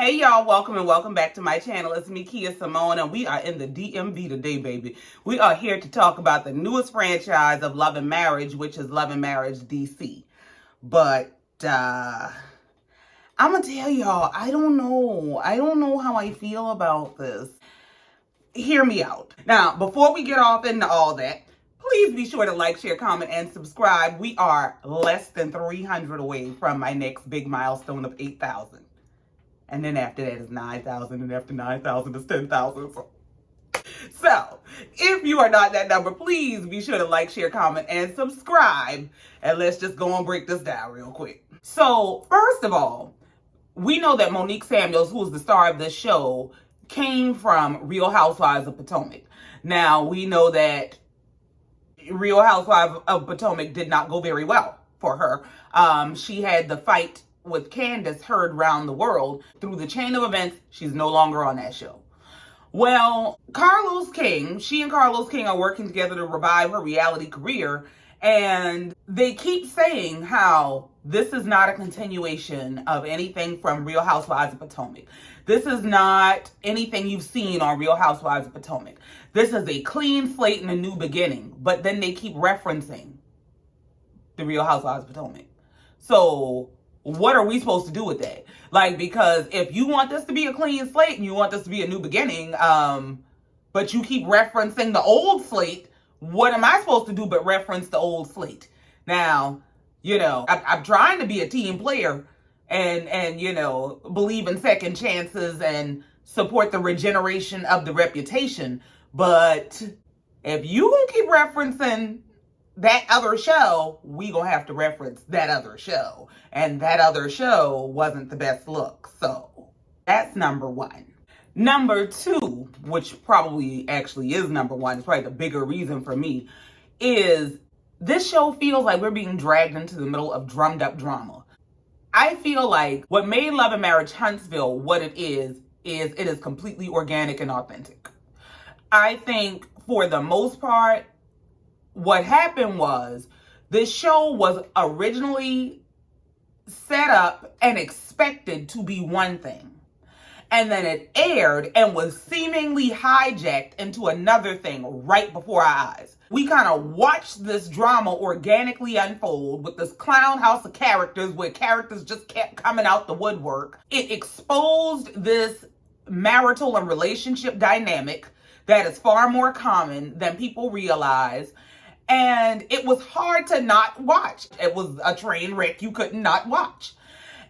Hey y'all, welcome back to my channel. It's me, Kia Simone, and we are in the DMV today, baby. We are here to talk about the newest franchise of Love and Marriage, which is Love and Marriage DC. But I'm gonna tell y'all, I don't know how I feel about this. Hear me out. Now, before we get off into all that, please be sure to like, share, comment, and subscribe. We are less than 300 away from my next big milestone of 8,000. And then after that is 9,000, and after 9,000 is 10,000. So, if you are not that number, please be sure to like, share, comment, and subscribe. And let's just go and break this down real quick. So, first of all, we know that Monique Samuels, who is the star of this show, came from Real Housewives of Potomac. Now, we know that Real Housewives of Potomac did not go very well for her. She had the fight with Candace heard around the world. Through the chain of events, she's no longer on that show. Well, she and Carlos King are working together to revive her reality career, and they keep saying how this is not a continuation of anything from Real Housewives of Potomac. This is not anything you've seen on Real Housewives of Potomac. This is a clean slate and a new beginning, but then they keep referencing the Real Housewives of Potomac. So what are we supposed to do with that? Like, because if you want this to be a clean slate and you want this to be a new beginning, but you keep referencing the old slate, what am I supposed to do but reference the old slate? Now, I'm trying to be a team player and believe in second chances and support the regeneration of the reputation. But if you gonna keep referencing that other show, we gonna have to reference that other show. And that other show wasn't the best look. So that's number one. Number two, which probably actually is number one, it's probably the bigger reason for me, is this show feels like we're being dragged into the middle of drummed up drama. I feel like what made Love and Marriage Huntsville what it is it is completely organic and authentic. I think for the most part, what happened was this show was originally set up and expected to be one thing. And then it aired and was seemingly hijacked into another thing right before our eyes. We kind of watched this drama organically unfold with this clown house of characters where characters just kept coming out the woodwork. It exposed this marital and relationship dynamic that is far more common than people realize. And it was hard to not watch. It was a train wreck you could not watch.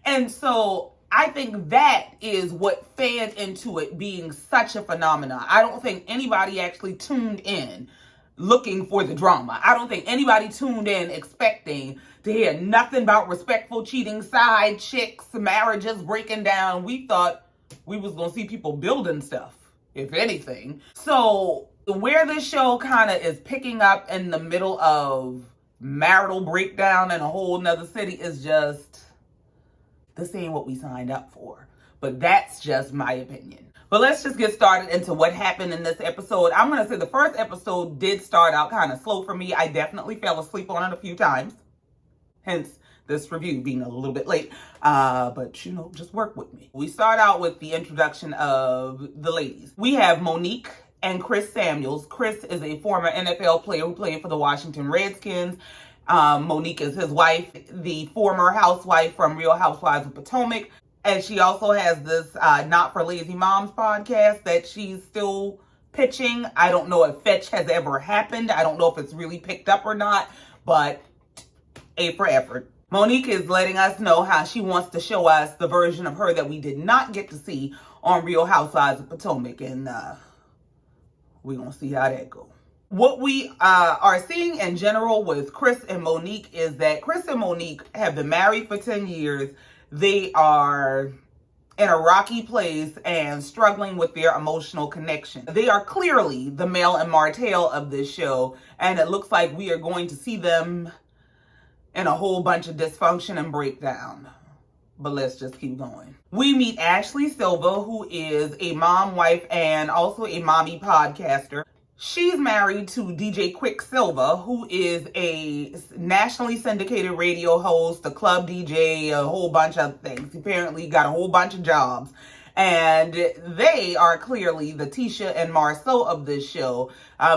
And so I think that is what fed into it being such a phenomenon. I don't think anybody actually tuned in looking for the drama. I don't think anybody tuned in expecting to hear nothing about respectful cheating, side chicks, marriages breaking down. We thought we was going to see people building stuff, if anything. So where this show kind of is picking up in the middle of marital breakdown in a whole nother city is just, this ain't what we signed up for. But that's just my opinion. But let's just get started into what happened in this episode. I'm going to say the first episode did start out kind of slow for me. I definitely fell asleep on it a few times. Hence this review being a little bit late. But just work with me. We start out with the introduction of the ladies. We have Monique and Chris Samuels. Chris is a former NFL player who played for the Washington Redskins. Monique is his wife, the former housewife from Real Housewives of Potomac. And she also has this Not for Lazy Moms podcast that she's still pitching. I don't know if fetch has ever happened. I don't know if it's really picked up or not, but A for effort. Monique is letting us know how she wants to show us the version of her that we did not get to see on Real Housewives of Potomac. And we're going to see how that goes. What we are seeing in general with Chris and Monique is that Chris and Monique have been married for 10 years. They are in a rocky place and struggling with their emotional connection. They are clearly the Mel and Marital of this show, and it looks like we are going to see them in a whole bunch of dysfunction and breakdown. But let's just keep going. We meet Ashley Silva, who is a mom, wife, and also a mommy podcaster. She's married to DJ Quicksilver, who is a nationally syndicated radio host, a club DJ, a whole bunch of things. Apparently got a whole bunch of jobs. And they are clearly the Tisha and Marceau of this show,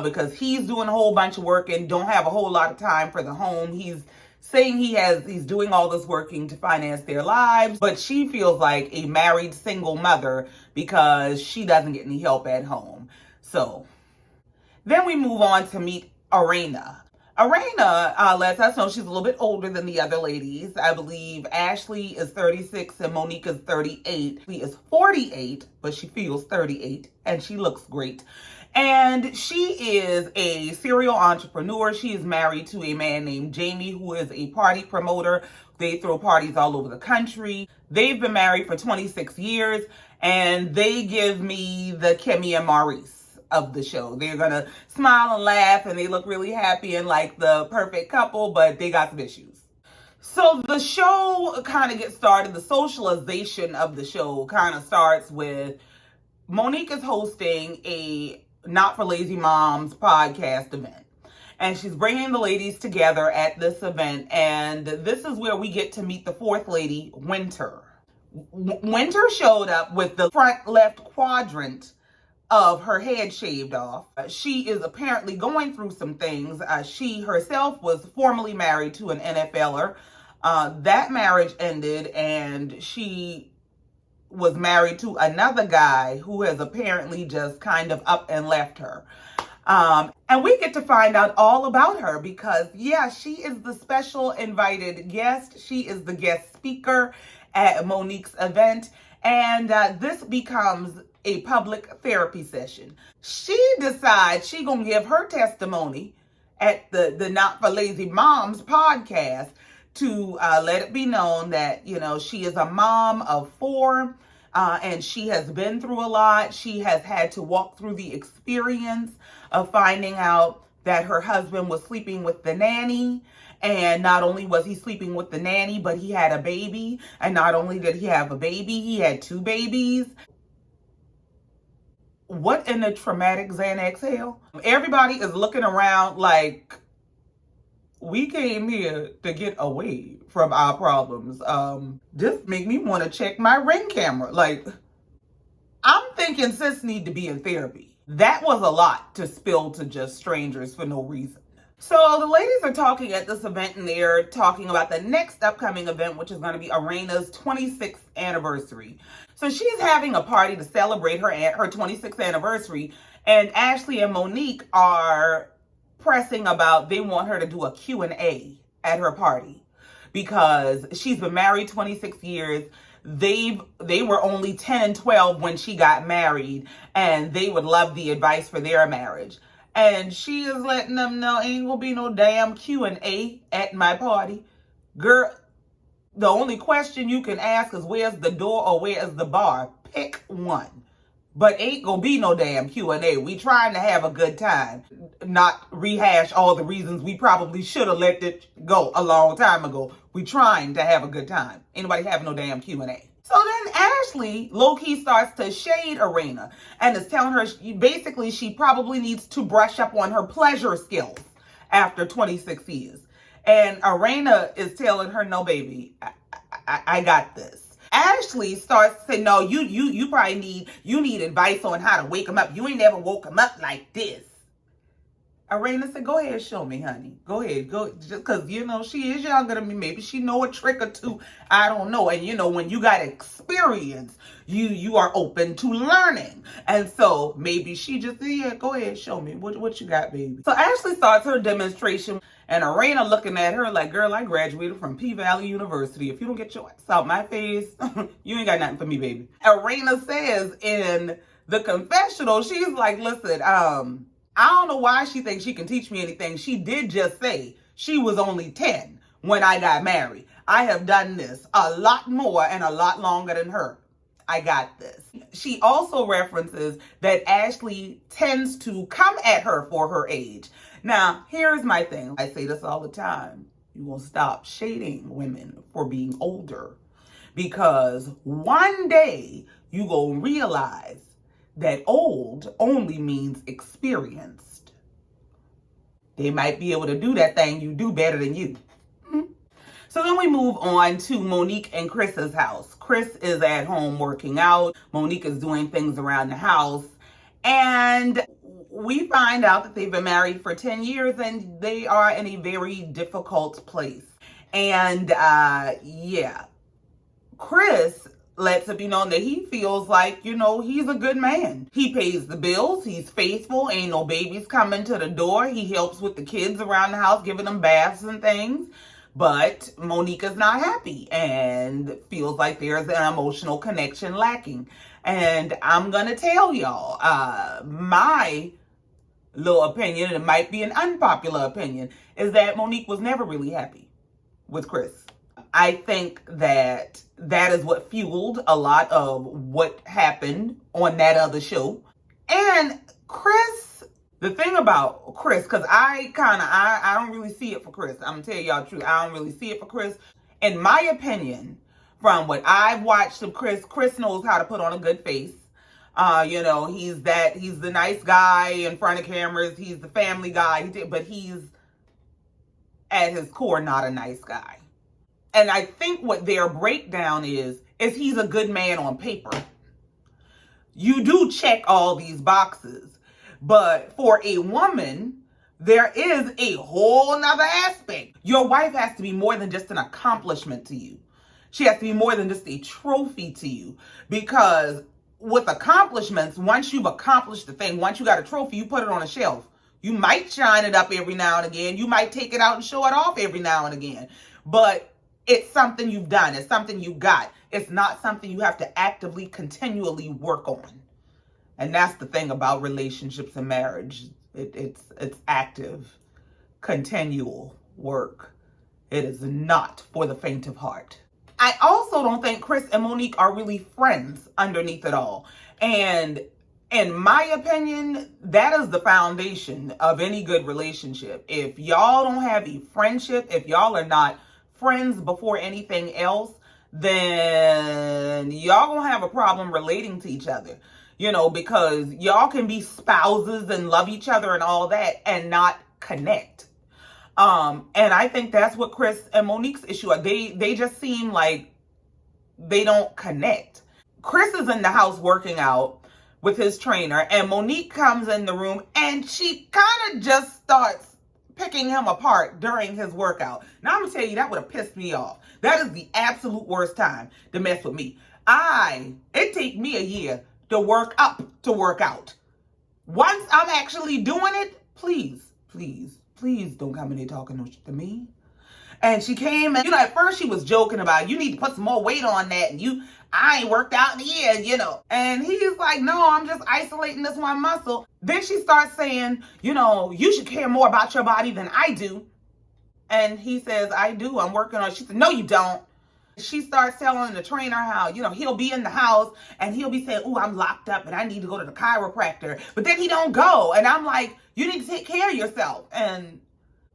because he's doing a whole bunch of work and don't have a whole lot of time for the home. He's saying he's doing all this working to finance their lives, but she feels like a married single mother because she doesn't get any help at home. So then we move on to meet Arena. Arena lets us know she's a little bit older than the other ladies. I believe Ashley is 36 and Monique is 38. She is 48, but she feels 38 and she looks great. And she is a serial entrepreneur. She is married to a man named Jamie, who is a party promoter. They throw parties all over the country. They've been married for 26 years, and they give me the Kimmy and Maurice of the show. They're gonna smile and laugh, and they look really happy and like the perfect couple, but they got some issues. So the show kind of gets started. The socialization of the show kind of starts with Monique is hosting a Not for Lazy Moms podcast event. And she's bringing the ladies together at this event. And this is where we get to meet the fourth lady, Winter. Winter showed up with the front left quadrant of her head shaved off. She is apparently going through some things. She herself was formerly married to an NFLer. That marriage ended, and she was married to another guy who has apparently just kind of up and left her. And we get to find out all about her because, yeah, she is the special invited guest. She is the guest speaker at Monique's event. And this becomes a public therapy session. She decides she gonna give her testimony at the Not for Lazy Moms podcast to let it be known that, you know, she is a mom of 4, and she has been through a lot. She has had to walk through the experience of finding out that her husband was sleeping with the nanny. And not only was he sleeping with the nanny, but he had a baby. And not only did he have a baby, he had 2 babies. What in the traumatic Xanax hell? Everybody is looking around like we came here to get away from our problems. This make me want to check my Ring camera. Like, I'm thinking sis need to be in therapy. That was a lot to spill to just strangers for no reason. So the ladies are talking at this event, and they're talking about the next upcoming event, which is going to be Arena's 26th anniversary. So she's having a party to celebrate her 26th anniversary, and Ashley and Monique are pressing about they want her to do a Q&A at her party because she's been married 26 years. They were only 10 and 12 when she got married, and they would love the advice for their marriage. And she is letting them know ain't gonna be no damn Q&A at my party. Girl, the only question you can ask is where's the door or where's the bar? Pick one. But ain't gonna be no damn Q&A. We trying to have a good time. Not rehash all the reasons we probably should have let it go a long time ago. We trying to have a good time. Anybody having no damn Q&A. So then Ashley low-key starts to shade Arena and is telling her basically she probably needs to brush up on her pleasure skills after 26 years. And Arena is telling her, no, baby, I got this. Ashley starts to say, no, you probably need advice on how to wake him up. You ain't never woke him up like this. Arena said, go ahead, show me, honey. Go ahead, go. Just because, you know, she is younger than me. Maybe she know a trick or two. I don't know. And, you know, when you got experience, you are open to learning. And so maybe she just, yeah, go ahead, show me. What you got, baby? So Ashley starts her demonstration. And Arena looking at her like, girl, I graduated from P-Valley University. If you don't get your ass out my face, you ain't got nothing for me, baby. Arena says in the confessional, she's like, listen, I don't know why she thinks she can teach me anything. She did just say she was only 10 when I got married. I have done this a lot more and a lot longer than her. I got this. She also references that Ashley tends to come at her for her age. Now, here's my thing. I say this all the time. You will stop shading women for being older because one day you gonna realize that old only means experienced. They might be able to do that thing you do better than you. So then we move on to Monique and Chris's house. Chris is at home working out. Monique is doing things around the house. And we find out that they've been married for 10 years and they are in a very difficult place. And yeah, Chris lets it be known that he feels like, he's a good man. He pays the bills. He's faithful. Ain't no babies coming to the door. He helps with the kids around the house, giving them baths and things. But Monique is not happy and feels like there's an emotional connection lacking. And I'm going to tell y'all, my little opinion, and it might be an unpopular opinion, is that Monique was never really happy with Chris. I think that is what fueled a lot of what happened on that other show. And Chris, the thing about Chris, because I don't really see it for Chris. I'm going to tell y'all the truth. I don't really see it for Chris. In my opinion, from what I've watched of Chris knows how to put on a good face. He's the nice guy in front of cameras. He's the family guy, but he's at his core not a nice guy. And I think what their breakdown is he's a good man on paper. You do check all these boxes, but for a woman, there is a whole nother aspect. Your wife has to be more than just an accomplishment to you. She has to be more than just a trophy to you, because with accomplishments, once you've accomplished the thing, once you got a trophy, you put it on a shelf. You might shine it up every now and again. You might take it out and show it off every now and again. But it's something you've done. It's something you got. It's not something you have to actively, continually work on. And that's the thing about relationships and marriage. It's active, continual work. It is not for the faint of heart. I also don't think Chris and Monique are really friends underneath it all. And in my opinion, that is the foundation of any good relationship. If y'all don't have a friendship, if y'all are not friends before anything else, then y'all gonna have a problem relating to each other. Because y'all can be spouses and love each other and all that and not connect. And I think that's what Chris and Monique's issue are. They just seem like they don't connect. Chris is in the house working out with his trainer, and Monique comes in the room and she kind of just starts picking him apart during his workout. Now I'm gonna tell you, that would have pissed me off. That is the absolute worst time to mess with me. It take me a year to work up to work out. Once I'm actually doing it, please don't come in here talking to me. And she came and, at first she was joking about, you need to put some more weight on that. And I ain't worked out in years, And he's like, no, I'm just isolating this one muscle. Then she starts saying, you should care more about your body than I do. And he says, I do. I'm working on it. She said, no, you don't. She starts telling the trainer how, he'll be in the house and he'll be saying, oh, I'm locked up and I need to go to the chiropractor. But then he don't go. And I'm like, you need to take care of yourself. And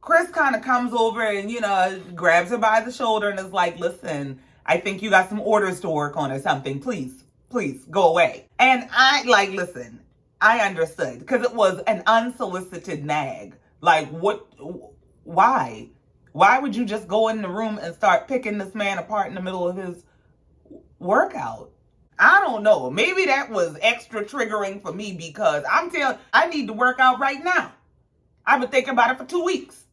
Chris kind of comes over and, grabs her by the shoulder and is like, listen, I think you got some orders to work on or something. Please go away. And listen, I understood because it was an unsolicited nag. Like, why? Why would you just go in the room and start picking this man apart in the middle of his workout? I don't know. Maybe that was extra triggering for me because I need to work out right now. I've been thinking about it for 2 weeks.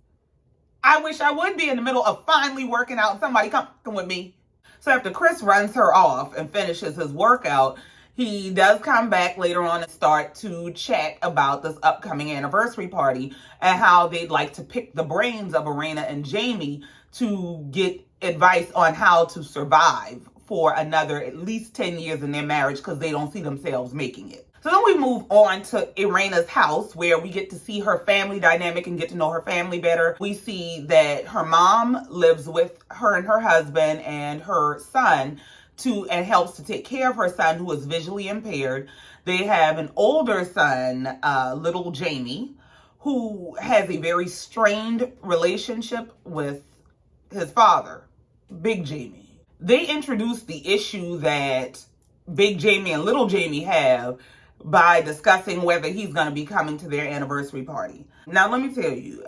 I wish I would be in the middle of finally working out and somebody come with me. So after Chris runs her off and finishes his workout, he does come back later on and start to chat about this upcoming anniversary party and how they'd like to pick the brains of Irena and Jamie to get advice on how to survive for another at least 10 years in their marriage because they don't see themselves making it. So then we move on to Irena's house where we get to see her family dynamic and get to know her family better. We see that her mom lives with her and her husband and her son and helps to take care of her son who is visually impaired. They have an older son, little Jamie, who has a very strained relationship with his father, Big Jamie. They introduced the issue that Big Jamie and Little Jamie have by discussing whether he's going to be coming to their anniversary party. Now, let me tell you,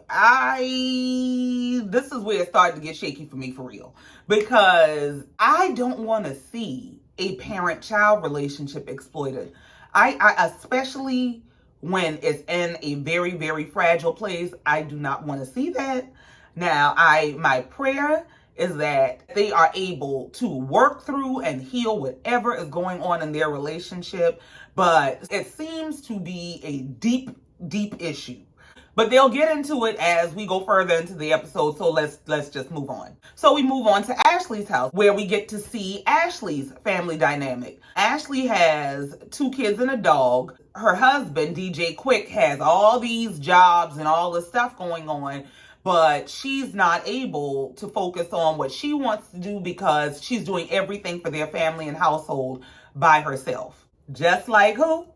this is where it started to get shaky for me, for real, because I don't want to see a parent-child relationship exploited. I especially when it's in a very, very fragile place, I do not want to see that. Now, my prayer is that they are able to work through and heal whatever is going on in their relationship. But it seems to be a deep, deep issue. But they'll get into it as we go further into the episode, so let's just move on. So we move on to Ashley's house, where we get to see Ashley's family dynamic. Ashley has 2 kids and a dog. Her husband, DJ Quick, has all these jobs and all this stuff going on, but she's not able to focus on what she wants to do because she's doing everything for their family and household by herself. Just like who?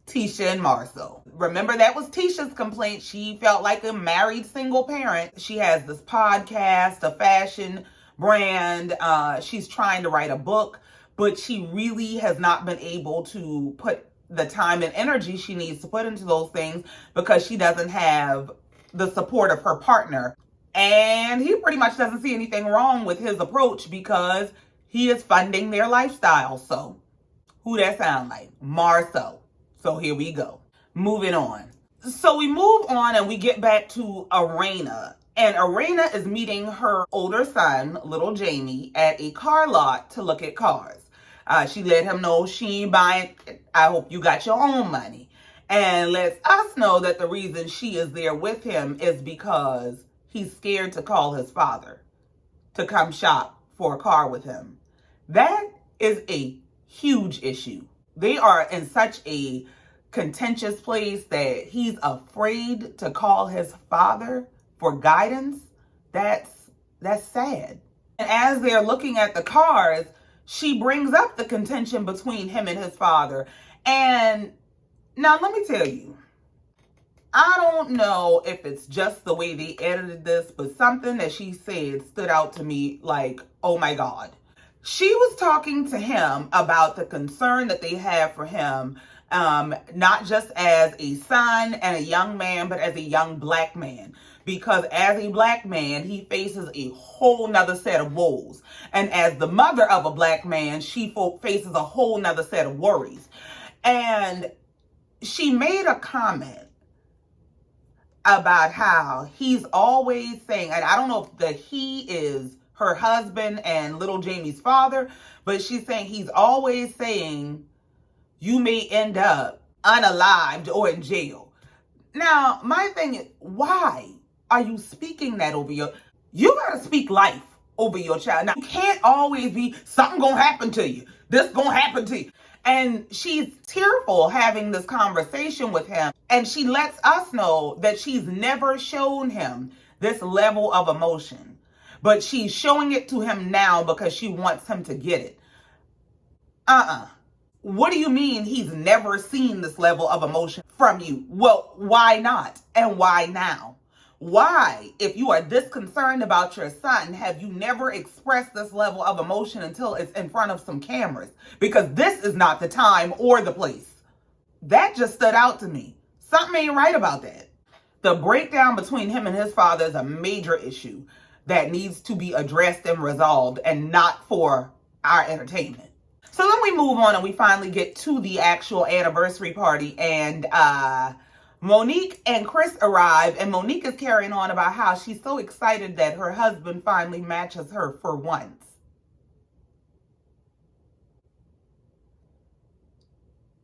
Tisha and Marcel. Remember, that was Tisha's complaint. She felt like a married single parent. She has this podcast, a fashion brand. She's trying to write a book, but she really has not been able to put the time and energy she needs to put into those things because she doesn't have the support of her partner. And he pretty much doesn't see anything wrong with his approach because he is funding their lifestyle. So who that sound like? Marcel. So here we go. Moving on. So we move on and we get back to Arena. And Arena is meeting her older son, little Jamie, at a car lot to look at cars. She let him know she ain't buying. I hope you got your own money. And lets us know that the reason she is there with him is because he's scared to call his father to come shop for a car with him. That is a huge issue. They are in such a contentious place that he's afraid to call his father for guidance. That's sad. And as they're looking at the cars, she brings up the contention between him and his father. And now let me tell you, I don't know if it's just the way they edited this, but something that she said stood out to me like, oh my God. She was talking to him about the concern that they have for him, not just as a son and a young man, but as a young black man. Because as a black man, he faces a whole nother set of woes. And as the mother of a black man, she faces a whole nother set of worries. And she made a comment about how he's always saying, and I don't know if the he is her husband and little Jamie's father, but she's saying he's always saying you may end up unalived or in jail. Now, my thing is, why are you speaking that over you gotta speak life over your child. Now, you can't always be something gonna happen to you. This gonna happen to you. And she's tearful having this conversation with him. And she lets us know that she's never shown him this level of emotion. But she's showing it to him now because she wants him to get it. What do you mean he's never seen this level of emotion from you? Well, why not? And why now? Why, if you are this concerned about your son, have you never expressed this level of emotion until it's in front of some cameras? Because this is not the time or the place. That just stood out to me. Something ain't right about that. The breakdown between him and his father is a major issue that needs to be addressed and resolved, and not for our entertainment. So then we move on and we finally get to the actual anniversary party, and Monique and Chris arrive, and Monique is carrying on about how she's so excited that her husband finally matches her for once.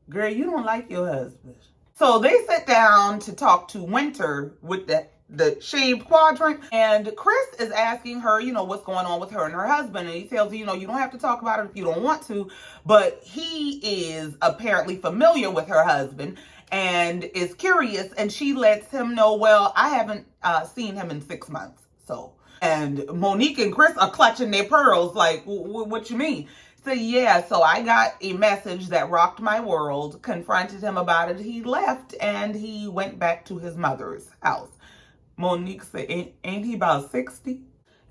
Girl, you don't like your husband. So they sit down to talk to Winter with the shaved quadrant, and Chris is asking her, what's going on with her and her husband, and he tells her, you don't have to talk about it if you don't want to, but he is apparently familiar with her husband and is curious, and she lets him know, well, I haven't seen him in 6 months. So, and Monique and Chris are clutching their pearls like, what you mean? So yeah, so I got a message that rocked my world, confronted him about it, he left, and he went back to his mother's house. Monique said, ain't he about 60?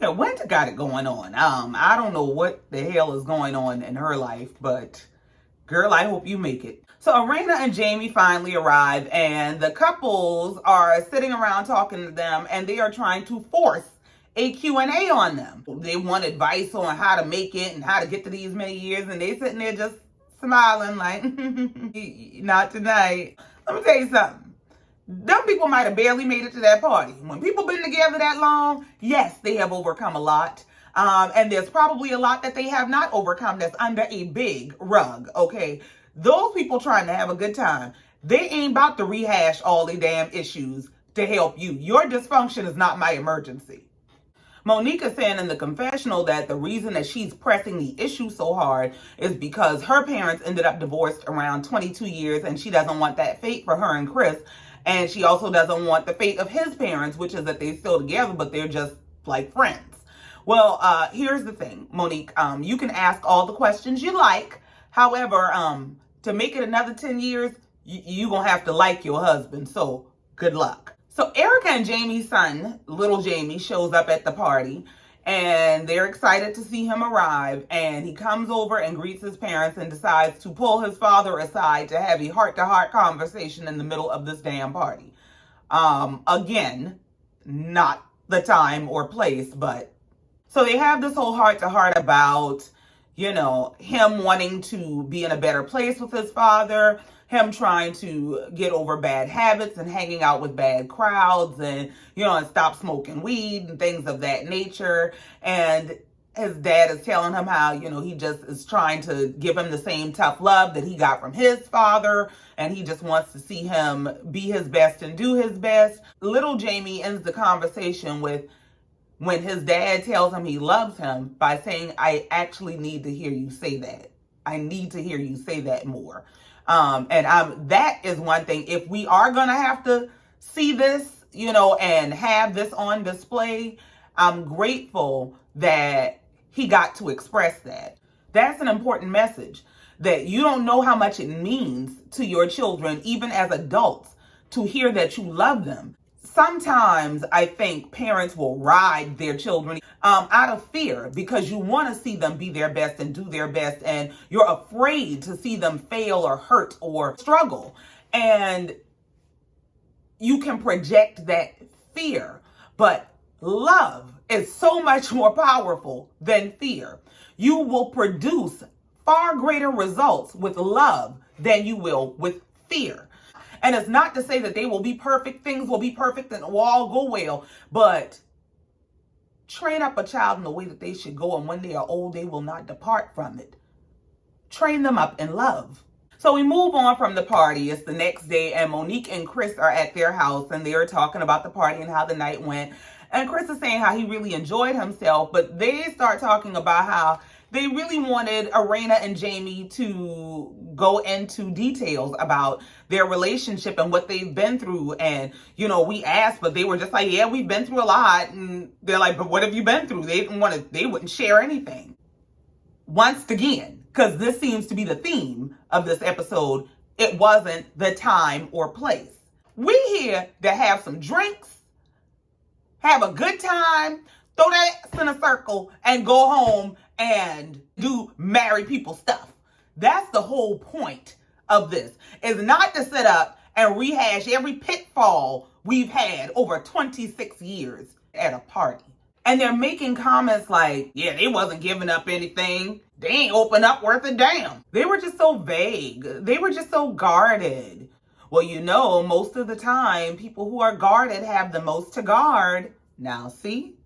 Yeah, Winter got it going on. I don't know what the hell is going on in her life, but Girl, I hope you make it. So Arena and Jamie finally arrive, and the couples are sitting around talking to them, and they are trying to force a Q&A on them. They want advice on how to make it and how to get to these many years, and they sitting there just smiling like, not tonight. Let me tell you something. Them people might have barely made it to that party. When people been together that long, yes, they have overcome a lot. And there's probably a lot that they have not overcome that's under a big rug, okay? Those people trying to have a good time, they ain't about to rehash all the damn issues to help you. Your dysfunction is not my emergency. Monique is saying in the confessional that the reason that she's pressing the issue so hard is because her parents ended up divorced around 22 years, and she doesn't want that fate for her and Chris. And she also doesn't want the fate of his parents, which is that they're still together, but they're just like friends. Well, here's the thing, Monique. You can ask all the questions you like. However, to make it another 10 years, you're going to have to like your husband. So good luck. So Erica and Jamie's son, little Jamie, shows up at the party, and they're excited to see him arrive. And he comes over and greets his parents and decides to pull his father aside to have a heart-to-heart conversation in the middle of this damn party. Again, not the time or place, but so they have this whole heart-to-heart about, you know, him wanting to be in a better place with his father, him trying to get over bad habits and hanging out with bad crowds and, you know, and stop smoking weed and things of that nature. And his dad is telling him how, you know, he just is trying to give him the same tough love that he got from his father. And he just wants to see him be his best and do his best. Little Jamie ends the conversation with, when his dad tells him he loves him, by saying, I actually need to hear you say that. I need to hear you say that more. That is one thing. If we are going to have to see this, you know, and have this on display, I'm grateful that he got to express that. That's an important message, that you don't know how much it means to your children, even as adults, to hear that you love them. Sometimes I think parents will ride their children out of fear because you want to see them be their best and do their best, and you're afraid to see them fail or hurt or struggle. And you can project that fear, but love is so much more powerful than fear. You will produce far greater results with love than you will with fear. And it's not to say that they will be perfect, things will be perfect and will all go well, but train up a child in the way that they should go, and when they are old, they will not depart from it. Train them up in love. So we move on from the party. It's the next day, and Monique and Chris are at their house, and they are talking about the party and how the night went. And Chris is saying how he really enjoyed himself, but they start talking about how they really wanted Arena and Jamie to go into details about their relationship and what they've been through. And, you know, we asked, but they were just like, yeah, we've been through a lot. And they're like, but what have you been through? They wouldn't share anything. Once again, because this seems to be the theme of this episode, it wasn't the time or place. We here to have some drinks, have a good time, throw that ass in a circle, and go home and do married people stuff. That's the whole point of this, is not to sit up and rehash every pitfall we've had over 26 years at a party. And they're making comments like, yeah, they wasn't giving up anything. They ain't open up worth a damn. They were just so vague. They were just so guarded. Well, you know, most of the time, people who are guarded have the most to guard. Now see?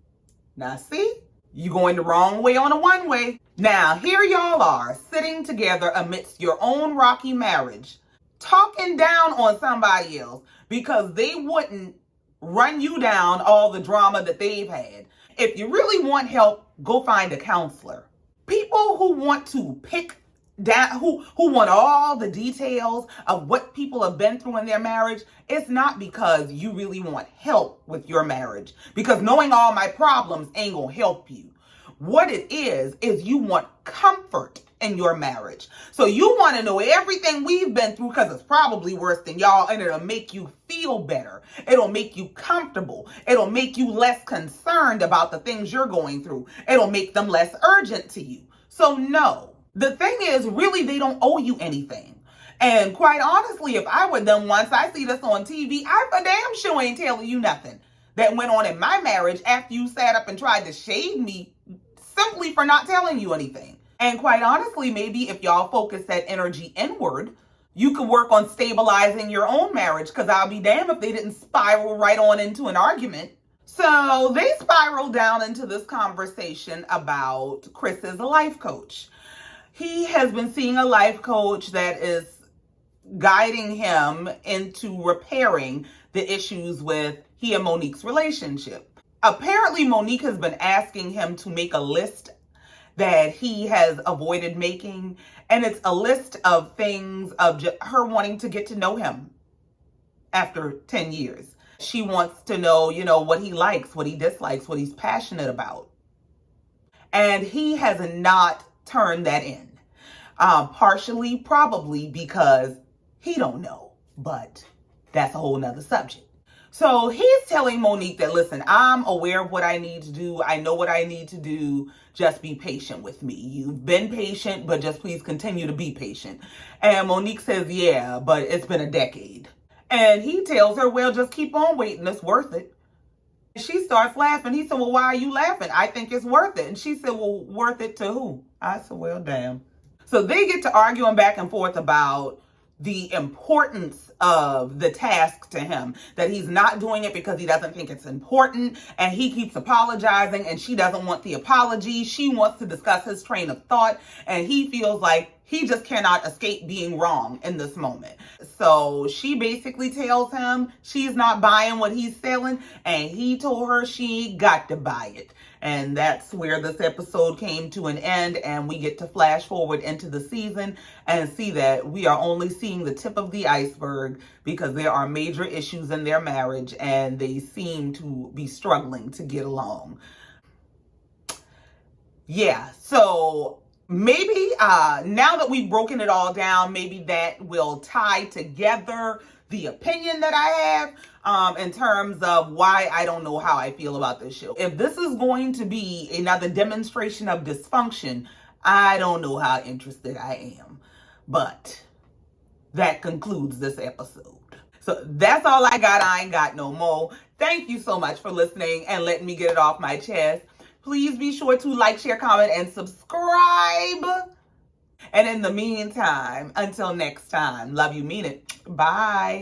You going the wrong way on a one-way. Now, here y'all are, sitting together amidst your own rocky marriage, talking down on somebody else because they wouldn't run you down all the drama that they've had. If you really want help, go find a counselor. People who want to pick down, who want all the details of what people have been through in their marriage, it's not because you really want help with your marriage. Because knowing all my problems ain't gonna help you. What it is you want comfort in your marriage. So you want to know everything we've been through because it's probably worse than y'all, and it'll make you feel better. It'll make you comfortable. It'll make you less concerned about the things you're going through. It'll make them less urgent to you. So no, The thing is, really, they don't owe you anything. And quite honestly, if I were them once I see this on TV, I for damn sure ain't telling you nothing that went on in my marriage after you sat up and tried to shade me simply for not telling you anything. And quite honestly, maybe if y'all focus that energy inward, you could work on stabilizing your own marriage, because I'll be damned if they didn't spiral right on into an argument. So they spiraled down into this conversation about Chris's life coach. He has been seeing a life coach that is guiding him into repairing the issues with he and Monique's relationship. Apparently, Monique has been asking him to make a list that he has avoided making, and it's a list of things of her wanting to get to know him after 10 years. She wants to know, what he likes, what he dislikes, what he's passionate about. And he has not turned that in. Partially, probably because he don't know, but that's a whole nother subject. So he's telling Monique that, listen, I'm aware of what I need to do. I know what I need to do. Just be patient with me. You've been patient, but just please continue to be patient. And Monique says, yeah, but it's been a decade. And he tells her, well, just keep on waiting. It's worth it. She starts laughing. He said, well, why are you laughing? I think it's worth it. And she said, well, worth it to who? I said, well, damn. So they get to arguing back and forth about the importance of the task to him, that he's not doing it because he doesn't think it's important, and he keeps apologizing, and she doesn't want the apology. She wants to discuss his train of thought, and he feels like he just cannot escape being wrong in this moment. So she basically tells him she's not buying what he's selling, and he told her she got to buy it. And that's where this episode came to an end, and we get to flash forward into the season and see that we are only seeing the tip of the iceberg, because there are major issues in their marriage and they seem to be struggling to get along. Yeah, so maybe now that we've broken it all down, maybe that will tie together the opinion that I have in terms of why I don't know how I feel about this show. If this is going to be another demonstration of dysfunction, I don't know how interested I am. But that concludes this episode. So that's all I got. I ain't got no more. Thank you so much for listening and letting me get it off my chest. Please be sure to like, share, comment, and subscribe. And in the meantime, until next time, love you, mean it. Bye.